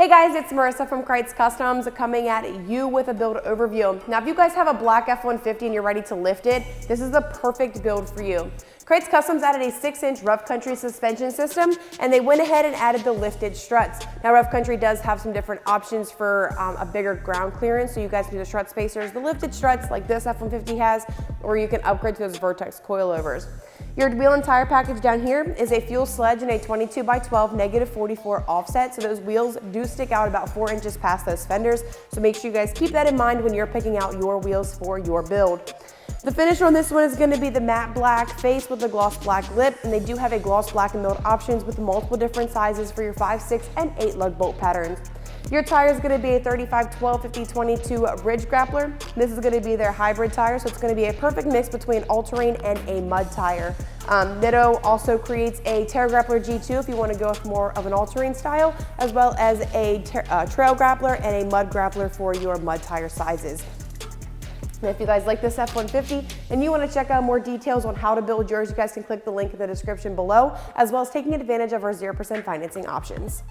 Hey guys, it's Marissa from Krietz Customs coming at you with a build overview. Now if you guys have a black F-150 and you're ready to lift it, this is the perfect build for you. Krietz Customs added a 6-inch rough country suspension system, and they went ahead and added the lifted struts. Now rough country does have some different options for a bigger ground clearance, so you guys can do the strut spacers, the lifted struts like this F-150 has, or you can upgrade to those Vertex coilovers. Your wheel and tire package down here is a Fuel Sledge in a 22x12 -44 offset, so those wheels do stick out about 4 inches past those fenders, so make sure you guys keep that in mind when you're picking out your wheels for your build. The finish on this one is going to be the matte black face with the gloss black lip, and they do have a gloss black and milled options with multiple different sizes for your 5, 6, and 8 lug bolt patterns. Your tire is going to be a 35/12 50/22 Ridge Grappler. This is going to be their hybrid tire, so it's going to be a perfect mix between all-terrain and a mud tire. Nitto also creates a Grappler G2 if you want to go with more of an all-terrain style, as well as a Trail Grappler and a Mud Grappler for your mud tire sizes. And if you guys like this F-150 and you want to check out more details on how to build yours, you guys can click the link in the description below, as well as taking advantage of our 0% financing options.